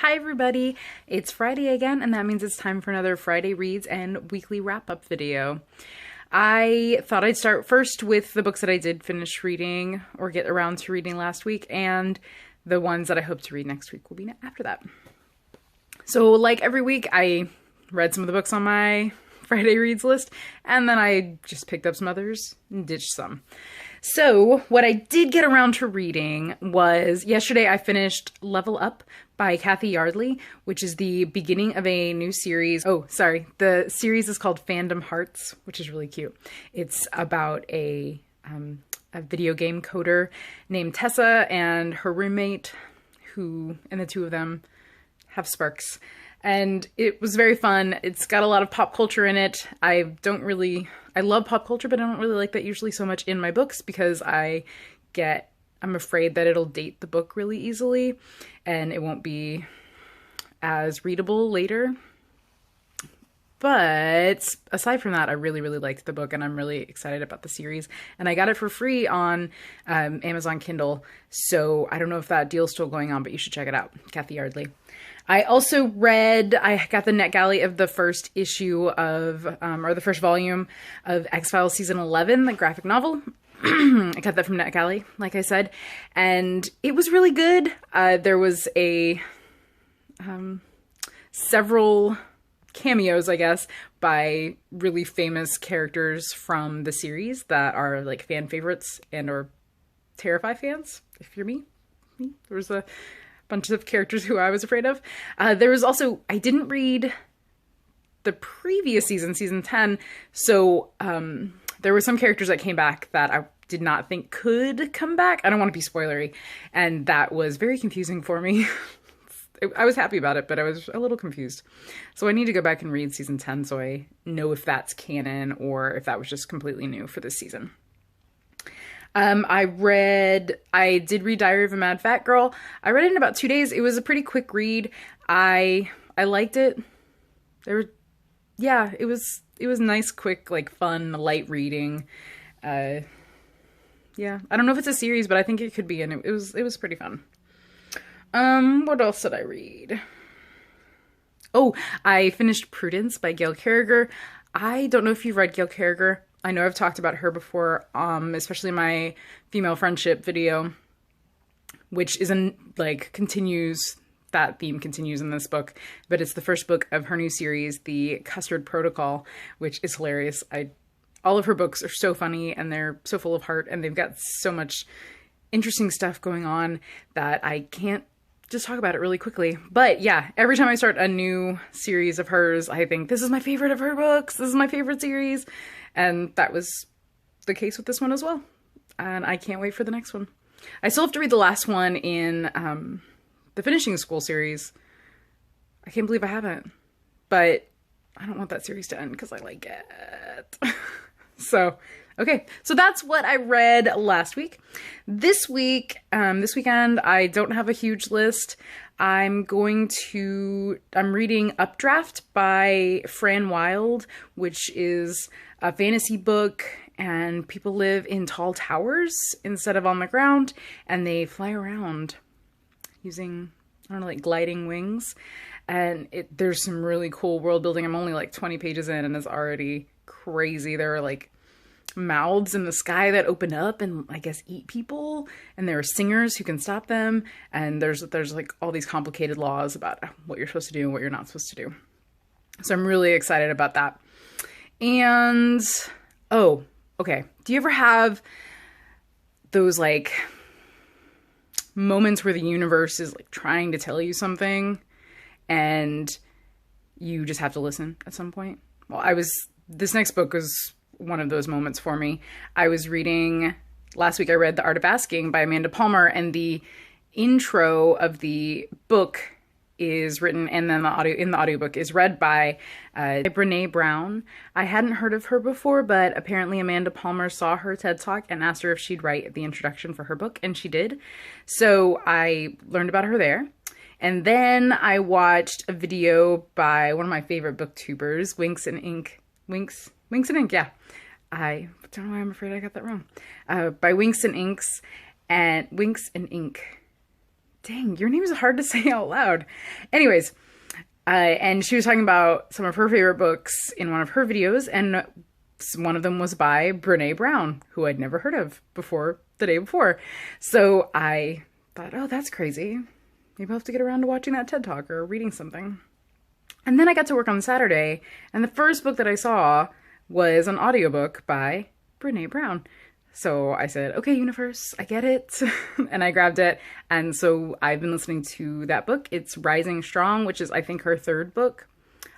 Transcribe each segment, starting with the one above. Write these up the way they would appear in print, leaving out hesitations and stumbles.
Hi everybody, it's Friday again, and that means it's time for another Friday Reads and weekly wrap-up video. I thought I'd start first with the books that I did finish reading or get around to reading last week, and the ones that I hope to read next week will be after that. So like every week, I read some of the books on my Friday Reads list, and then I just picked up some others and ditched some. So what I did get around to reading was, yesterday I finished Level Up by Cathy Yardley, which is the beginning of a new series. Oh, sorry. The series is called Fandom Hearts, which is really cute. It's about a video game coder named Tessa and her roommate, and the two of them have sparks. And it was very fun. It's got a lot of pop culture in it. I love pop culture, but I don't really like that usually so much in my books because I'm afraid that it'll date the book really easily and it won't be as readable later. But aside from that, I really, really liked the book and I'm really excited about the series. And I got it for free on Amazon Kindle. So I don't know if that deal's still going on, but you should check it out. Cathy Yardley. I also I got the NetGalley of the first issue of, or the first volume of X-Files Season 11, the graphic novel. I got that from NetGalley, like I said, and it was really good. There was several cameos, I guess, by really famous characters from the series that are like fan favorites and or Terrify fans, if you're me. There was a bunch of characters who I was afraid of. There was also, I didn't read the previous season 10, so there were some characters that came back that I did not think could come back. I don't want to be spoilery, and that was very confusing for me. I was happy about it, but I was a little confused. So I need to go back and read season 10 so I know if that's canon or if that was just completely new for this season. I did read Diary of a Mad Fat Girl. I read it in about 2 days. It was a pretty quick read. I liked it. It was nice, quick, like fun, light reading. I don't know if it's a series, but I think it could be, and it was pretty fun. What else did I read? Oh, I finished Prudence by Gail Carriger. I don't know if you've read Gail Carriger. I know I've talked about her before, especially in my female friendship video, which that theme continues in this book, but it's the first book of her new series, The Custard Protocol, which is hilarious. All of her books are so funny and they're so full of heart and they've got so much interesting stuff going on that I can't just talk about it really quickly. But yeah, every time I start a new series of hers, I think this is my favorite of her books. This is my favorite series. And that was the case with this one as well. And I can't wait for the next one. I still have to read the last one in the Finishing School series. I can't believe I haven't. But I don't want that series to end because I like it. So, okay. So that's what I read last week. This weekend, I don't have a huge list. I'm reading Updraft by Fran Wilde, which is a fantasy book, and people live in tall towers instead of on the ground, and they fly around using, I don't know, like gliding wings. And there's some really cool world building. I'm only like 20 pages in, and it's already crazy. There are like mouths in the sky that open up and I guess eat people, and there are singers who can stop them, and there's like all these complicated laws about what you're supposed to do and what you're not supposed to do. So I'm really excited about that. And oh, okay, do you ever have those like moments where the universe is like trying to tell you something and you just have to listen at some point? Well, this next book was one of those moments for me. Last week I read The Art of Asking by Amanda Palmer, and the intro of the book is written, and then the audiobook is read by Brene Brown. I hadn't heard of her before, but apparently Amanda Palmer saw her TED Talk and asked her if she'd write the introduction for her book, and she did. So I learned about her there. And then I watched a video by one of my favorite booktubers, Winks and Ink, yeah. I don't know why I'm afraid I got that wrong. By Winks and Ink. Dang, your name is hard to say out loud. Anyways, and she was talking about some of her favorite books in one of her videos, and one of them was by Brene Brown, who I'd never heard of before the day before. So I thought, oh, that's crazy. Maybe I'll have to get around to watching that TED Talk or reading something. And then I got to work on Saturday, and the first book that I saw was an audiobook by Brene Brown. So I said, okay, universe, I get it. And I grabbed it. And so I've been listening to that book. It's Rising Strong, which is, I think, her third book.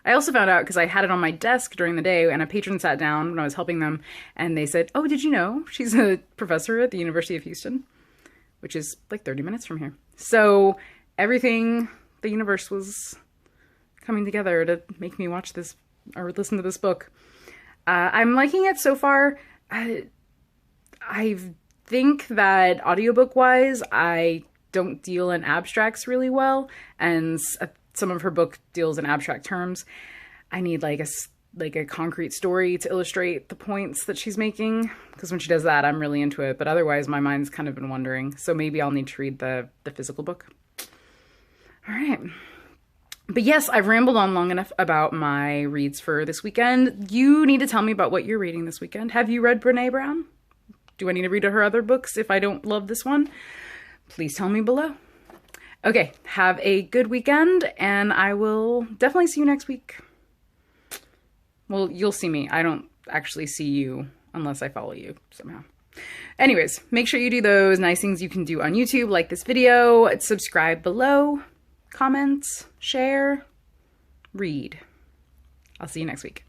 I also found out because I had it on my desk during the day, and a patron sat down when I was helping them, and they said, oh, did you know she's a professor at the University of Houston, which is like 30 minutes from here. So everything, the universe was coming together to make me watch this or listen to this book. I'm liking it so far. I think that audiobook-wise, I don't deal in abstracts really well, and some of her book deals in abstract terms. I need like a concrete story to illustrate the points that she's making, because when she does that, I'm really into it. But otherwise, my mind's kind of been wandering. So maybe I'll need to read the physical book. All right. But yes, I've rambled on long enough about my reads for this weekend. You need to tell me about what you're reading this weekend. Have you read Brene Brown? Do I need to read her other books if I don't love this one? Please tell me below. Okay, have a good weekend, and I will definitely see you next week. Well, you'll see me. I don't actually see you unless I follow you somehow. Anyways, make sure you do those nice things you can do on YouTube, like this video, subscribe below, comment, share, read. I'll see you next week.